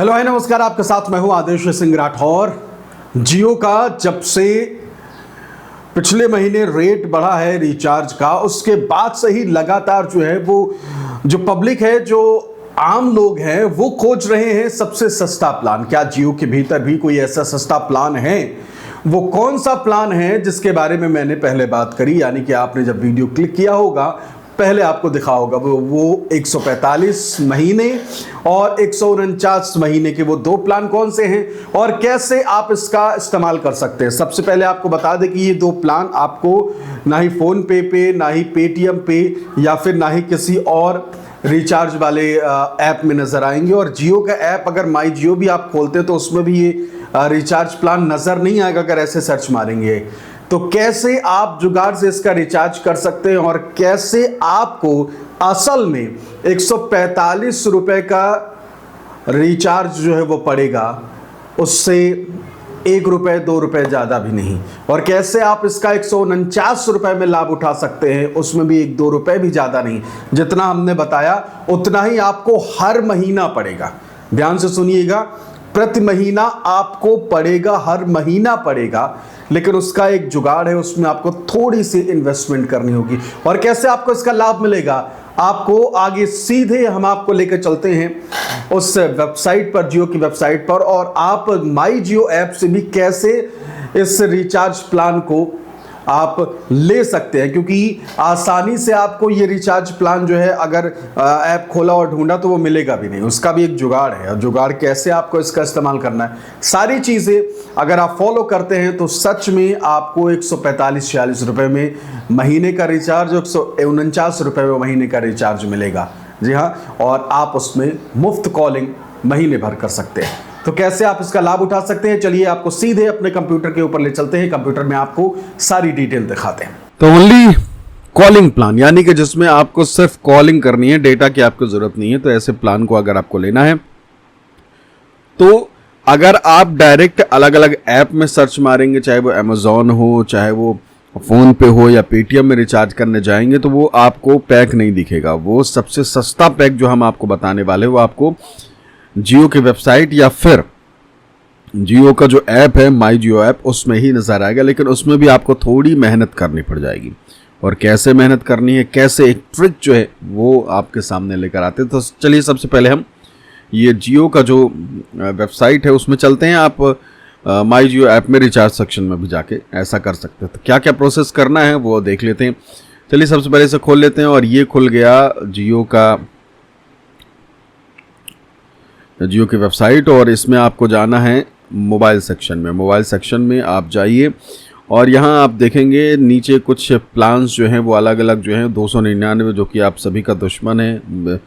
Hello hi नमस्कार, आपके साथ मैं हूं आदेश सिंह राठौर। जियो का जब से पिछले महीने रेट बढ़ा है रिचार्ज का, उसके बाद से ही लगातार जो है वो जो पब्लिक है, जो आम लोग हैं, वो खोज रहे हैं सबसे सस्ता प्लान। क्या जियो के भीतर भी कोई ऐसा सस्ता प्लान है? वो कौन सा प्लान है जिसके बारे में मैंने पहले बात करी, यानी कि आपने जब वीडियो क्लिक किया होगा पहले आपको दिखा होगा वो 145 महीने और 149 महीने के वो दो प्लान कौन से हैं और कैसे आप इसका इस्तेमाल कर सकते हैं। सबसे पहले आपको बता दें कि ये दो प्लान आपको ना ही फोन पे, ना ही पेटीएम पे या फिर ना ही किसी और रिचार्ज वाले ऐप में नजर आएंगे। और जियो का ऐप अगर माई जियो भी आप खोलते हैं तो उसमें भी ये रिचार्ज प्लान नजर नहीं आएगा अगर ऐसे सर्च मारेंगे। तो कैसे आप जुगाड़ से इसका रिचार्ज कर सकते हैं और कैसे आपको असल में 145 रुपए का रिचार्ज जो है वो पड़ेगा, उससे 1 रुपए 2 रुपए ज़्यादा भी नहीं। और कैसे आप इसका 149 रुपए में लाभ उठा सकते हैं, उसमें भी 1-2 रुपए भी ज़्यादा नहीं। जितना हमने बताया उतना ही आपको हर महीना पड़ेगा। ध्यान से सुनिएगा, प्रति महीना आपको पड़ेगा, हर महीना पड़ेगा, लेकिन उसका एक जुगाड़ है, उसमें आपको थोड़ी सी इन्वेस्टमेंट करनी होगी। और कैसे आपको इसका लाभ मिलेगा, आपको आगे सीधे हम आपको लेकर चलते हैं उस वेबसाइट पर, जियो की वेबसाइट पर, और आप माई जियो ऐप से भी कैसे इस रिचार्ज प्लान को आप ले सकते हैं। क्योंकि आसानी से आपको ये रिचार्ज प्लान जो है अगर ऐप खोला और ढूंढा तो वो मिलेगा भी नहीं, उसका भी एक जुगाड़ है। और जुगाड़ कैसे आपको इसका इस्तेमाल करना है, सारी चीज़ें अगर आप फॉलो करते हैं तो सच में आपको 145-46 रुपए में महीने का रिचार्ज, 149 रुपए में महीने का रिचार्ज मिलेगा। जी हाँ, और आप उसमें मुफ्त कॉलिंग महीने भर कर सकते हैं। तो कैसे आप इसका लाभ उठा सकते हैं, चलिए आपको सीधे अपने कंप्यूटर के ऊपर ले चलते हैं। कंप्यूटर में आपको सारी डिटेल दिखाते हैं। तो ओनली कॉलिंग प्लान, यानी कि जिसमें आपको सिर्फ कॉलिंग करनी है, डेटा की आपको जरूरत नहीं है। तो ऐसे प्लान को अगर आपको लेना है तो अगर आप डायरेक्ट अलग अलग ऐप में सर्च मारेंगे, चाहे वो अमेजॉन हो, चाहे वो फोन पे हो या पेटीएम में रिचार्ज करने जाएंगे, तो वो आपको पैक नहीं दिखेगा। वो सबसे सस्ता पैक जो हम आपको बताने वाले वो आपको जियो की वेबसाइट या फिर जियो का जो ऐप है माई जियो ऐप, उसमें ही नजर आएगा। लेकिन उसमें भी आपको थोड़ी मेहनत करनी पड़ जाएगी। और कैसे मेहनत करनी है, कैसे एक ट्रिक जो है वो आपके सामने लेकर आते हैं। तो चलिए सबसे पहले हम ये जियो का जो वेबसाइट है उसमें चलते हैं। आप माई जियो ऐप में रिचार्ज सेक्शन में भी जाके ऐसा कर सकते हैं। तो क्या क्या प्रोसेस करना है वो देख लेते हैं। चलिए सबसे पहले इसे खोल लेते हैं और ये खुल गया जियो की वेबसाइट। और इसमें आपको जाना है मोबाइल सेक्शन में। मोबाइल सेक्शन में आप जाइए और यहाँ आप देखेंगे नीचे कुछ प्लान्स जो हैं वो अलग अलग जो हैं। 299 जो कि आप सभी का दुश्मन है।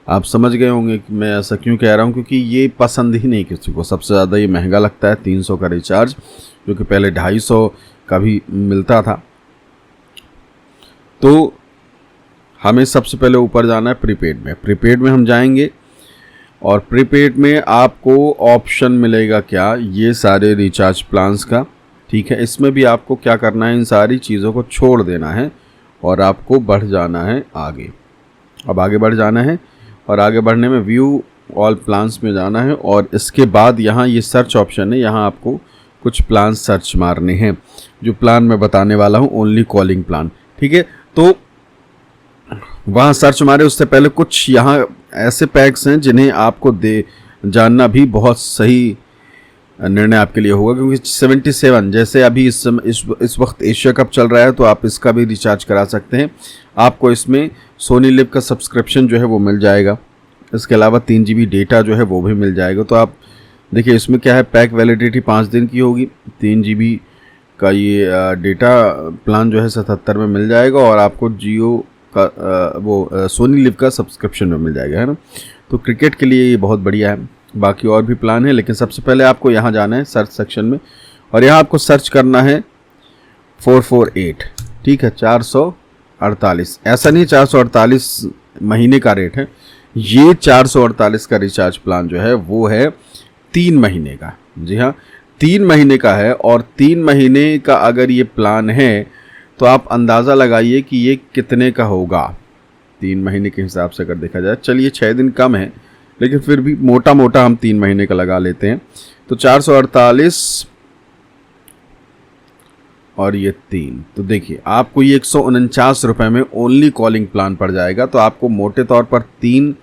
आप समझ गए होंगे कि मैं ऐसा क्यों कह रहा हूँ, क्योंकि ये पसंद ही नहीं किसी को। सबसे ज़्यादा ये महंगा लगता है, 300 का रिचार्ज, जो कि पहले 250 का भी मिलता था। तो हमें सबसे पहले ऊपर जाना है प्रीपेड में। प्रीपेड में हम जाएंगे और प्रीपेड में आपको ऑप्शन मिलेगा क्या, ये सारे रिचार्ज प्लान्स का। ठीक है, इसमें भी आपको क्या करना है, इन सारी चीज़ों को छोड़ देना है और आपको बढ़ जाना है आगे। अब आगे बढ़ जाना है और आगे बढ़ने में व्यू ऑल प्लान्स में जाना है। और इसके बाद यहाँ ये सर्च ऑप्शन है, यहाँ आपको कुछ प्लान सर्च मारने हैं। जो प्लान मैं बताने वाला हूँ ओनली कॉलिंग प्लान। ठीक है, तो वहाँ सर्च मारे उससे पहले कुछ यहाँ ऐसे पैक्स हैं जिन्हें आपको जानना भी बहुत सही निर्णय आपके लिए होगा। क्योंकि 77 जैसे अभी इस वक्त एशिया कप चल रहा है, तो आप इसका भी रिचार्ज करा सकते हैं। आपको इसमें सोनी लिव का सब्सक्रिप्शन जो है वो मिल जाएगा। इसके अलावा 3 GB डेटा जो है वो भी मिल जाएगा। तो आप देखिए इसमें क्या है, पैक वैलिडिटी 5 दिन की होगी। 3 GB का ये डेटा प्लान जो है 77 में मिल जाएगा और आपको जियो का सोनी लिव का सब्सक्रिप्शन में मिल जाएगा, है ना। तो क्रिकेट के लिए ये बहुत बढ़िया है। बाकी और भी प्लान है, लेकिन सबसे पहले आपको यहाँ जाना है सर्च सेक्शन में और यहाँ आपको सर्च करना है 448। ठीक है, 448, ऐसा नहीं 448 महीने का रेट है, ये 448 का रिचार्ज प्लान जो है वो है 3 महीने का। जी हाँ, 3 महीने का है। और 3 महीने का अगर ये प्लान है तो आप अंदाज़ा लगाइए कि ये कितने का होगा 3 महीने के हिसाब से अगर देखा जाए। चलिए 6 दिन कम है, लेकिन फिर भी मोटा मोटा हम 3 महीने का लगा लेते हैं। तो 448 और ये 3, तो देखिए आपको ये 149 रुपये में ओनली कॉलिंग प्लान पड़ जाएगा। तो आपको मोटे तौर पर 3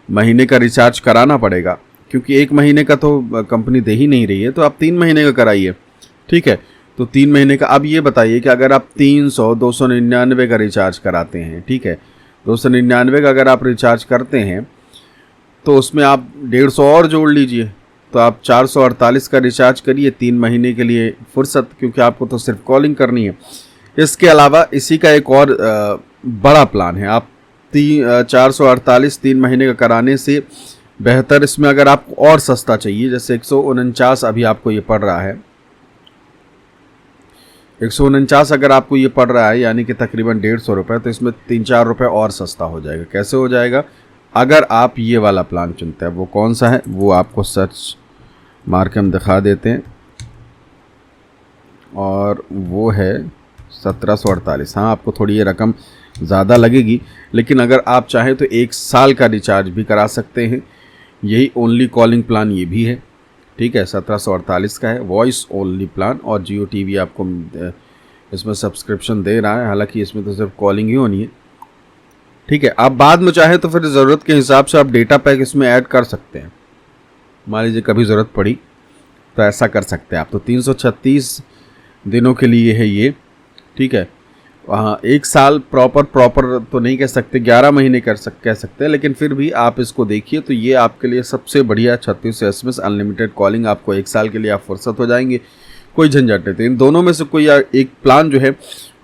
महीने का रिचार्ज कराना पड़ेगा, क्योंकि 1 महीने का तो कंपनी दे ही नहीं रही है, तो आप 3 महीने का कराइए, ठीक है। तो 3 महीने का। अब ये बताइए कि अगर आप 299 का रिचार्ज कराते हैं, ठीक है, 299 का अगर आप रिचार्ज करते हैं तो उसमें आप 150 और जोड़ लीजिए, तो आप 448 का रिचार्ज करिए 3 महीने के लिए फुर्सत, क्योंकि आपको तो सिर्फ कॉलिंग करनी है। इसके अलावा इसी का एक और बड़ा प्लान है। आप 448 3 महीने का कराने से बेहतर इसमें अगर आपको और सस्ता चाहिए, जैसे 149 अभी आपको ये पड़ रहा है, 149 अगर आपको ये पड़ रहा है यानी कि तकरीबन 150 रुपये, तो इसमें 3-4 रुपये और सस्ता हो जाएगा। कैसे हो जाएगा? अगर आप ये वाला प्लान चुनते हैं। वो कौन सा है वो आपको सर्च मार के हम दिखा देते हैं, और वो है 1748। हाँ, आपको थोड़ी ये रकम ज़्यादा लगेगी, लेकिन अगर आप चाहें तो 1 साल का रिचार्ज भी करा सकते हैं। यही ओनली कॉलिंग प्लान ये भी है, ठीक है, 1748 का है, वॉइस ओनली प्लान। और जियो टीवी आपको इसमें सब्सक्रिप्शन दे रहा है, हालांकि इसमें तो सिर्फ कॉलिंग ही होनी है, ठीक है। आप बाद में चाहे तो फिर ज़रूरत के हिसाब से आप डेटा पैक इसमें ऐड कर सकते हैं। मान लीजिए कभी ज़रूरत पड़ी तो ऐसा कर सकते हैं आप। तो 336 दिनों के लिए है ये, ठीक है। वहाँ 1 साल प्रॉपर तो नहीं कह सकते, 11 महीने कह सकते हैं, लेकिन फिर भी आप इसको देखिए तो ये आपके लिए सबसे बढ़िया 36 SMS अनलिमिटेड कॉलिंग। आपको 1 साल के लिए आप फुर्सत हो जाएंगे, कोई झंझट नहीं। तो इन दोनों में से कोई एक प्लान जो है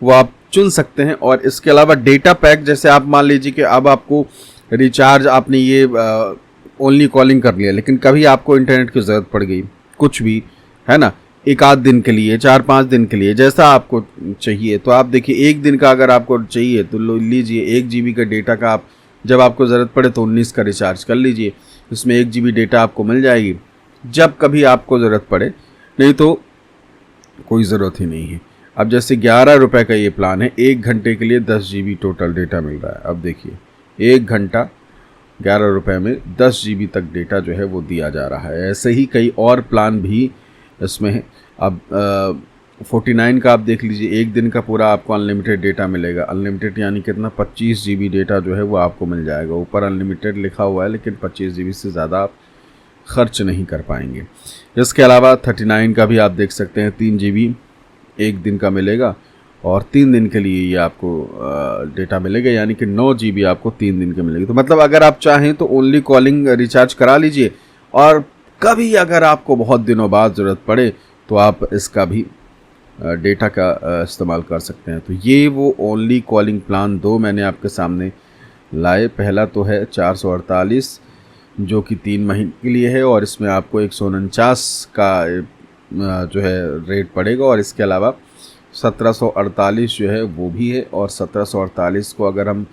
वो आप चुन सकते हैं। और इसके अलावा डेटा पैक, जैसे आप मान लीजिए कि अब आपको रिचार्ज आपने ये ओनली कॉलिंग कर लिया, लेकिन कभी आपको इंटरनेट की ज़रूरत पड़ गई, कुछ भी है ना, 1-8 दिन के लिए, 4-5 दिन के लिए, जैसा आपको चाहिए। तो आप देखिए 1 दिन का अगर आपको चाहिए तो लीजिए 1 GB का डेटा का आप जब आपको ज़रूरत पड़े तो 19 का रिचार्ज कर लीजिए। उसमें 1 GB डेटा आपको मिल जाएगी जब कभी आपको ज़रूरत पड़े, नहीं तो कोई ज़रूरत ही नहीं है। अब जैसे 11 रुपये का ये प्लान है, 1 घंटे के लिए 10 GB टोटल डेटा मिल रहा है। अब देखिए 1 घंटा 11 रुपये में 10 GB तक डेटा जो है वो दिया जा रहा है। ऐसे ही कई और प्लान भी इसमें है। अब 49 का आप देख लीजिए, 1 दिन का पूरा आपको अनलिमिटेड डेटा मिलेगा। अनलिमिटेड यानी कितना, 25 GB डेटा जो है वो आपको मिल जाएगा। ऊपर अनलिमिटेड लिखा हुआ है, लेकिन 25 GB से ज़्यादा आप खर्च नहीं कर पाएंगे। इसके अलावा 39 का भी आप देख सकते हैं, 3 GB 1 दिन का मिलेगा, और 3 दिन के लिए ये आपको डेटा मिलेगा, यानी कि 9 GB आपको 3 दिन के मिलेगी। तो मतलब अगर आप चाहें तो ओनली कॉलिंग रिचार्ज करा लीजिए, और कभी अगर आपको बहुत दिनों बाद ज़रूरत पड़े तो आप इसका भी डेटा का इस्तेमाल कर सकते हैं। तो ये वो ओनली कॉलिंग प्लान 2 मैंने आपके सामने लाए। पहला तो है 448 जो कि 3 महीने के लिए है, और इसमें आपको 149 का जो है रेट पड़ेगा। और इसके अलावा 1748 जो है वो भी है, और 1748 को अगर हम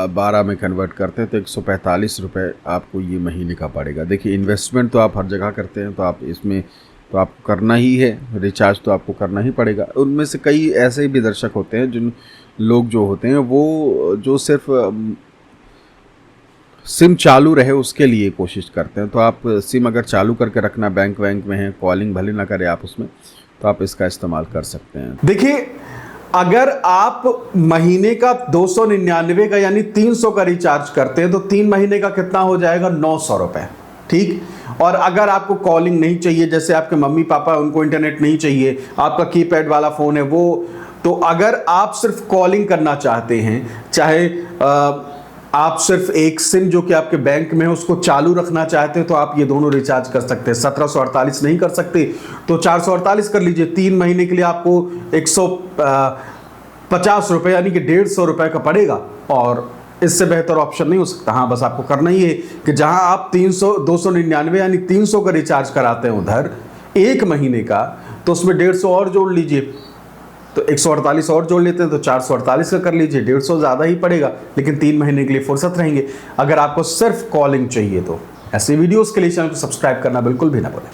12 में कन्वर्ट करते हैं तो 145 रुपये आपको ये महीने का पड़ेगा। देखिए इन्वेस्टमेंट तो आप हर जगह करते हैं, तो आप इसमें तो आपको करना ही है, रिचार्ज तो आपको करना ही पड़ेगा। उनमें से कई ऐसे भी दर्शक होते हैं, जिन लोग जो होते हैं वो जो सिर्फ सिम चालू रहे उसके लिए कोशिश करते हैं। तो आप सिम अगर चालू करके रखना, बैंक में है, कॉलिंग भले ना करें आप उसमें, तो आप इसका इस्तेमाल कर सकते हैं। देखिए अगर आप महीने का 299 का यानी 300 का रिचार्ज करते हैं तो 3 महीने का कितना हो जाएगा, 900 रुपये, ठीक। और अगर आपको कॉलिंग नहीं चाहिए, जैसे आपके मम्मी पापा उनको इंटरनेट नहीं चाहिए, आपका कीपैड वाला फ़ोन है वो, तो अगर आप सिर्फ कॉलिंग करना चाहते हैं, चाहे आप सिर्फ एक सिम जो कि आपके बैंक में है उसको चालू रखना चाहते हैं, तो आप ये दोनों रिचार्ज कर सकते हैं। 1748 नहीं कर सकते तो 448 कर लीजिए। 3 महीने के लिए आपको 150 रुपये यानी कि 150 रुपये का पड़ेगा, और इससे बेहतर ऑप्शन नहीं हो सकता। हाँ, बस आपको करना ही है कि जहां आप 299 यानी 300 का रिचार्ज कराते हैं उधर 1 महीने का, तो उसमें 150 और जोड़ लीजिए, तो 148 और जोड़ लेते हैं तो 448 का कर लीजिए। 150 ज़्यादा ही पड़ेगा, लेकिन 3 महीने के लिए फुर्सत रहेंगे। अगर आपको सिर्फ कॉलिंग चाहिए तो ऐसे वीडियोस के लिए चैनल को सब्सक्राइब करना बिल्कुल भी ना भूलें।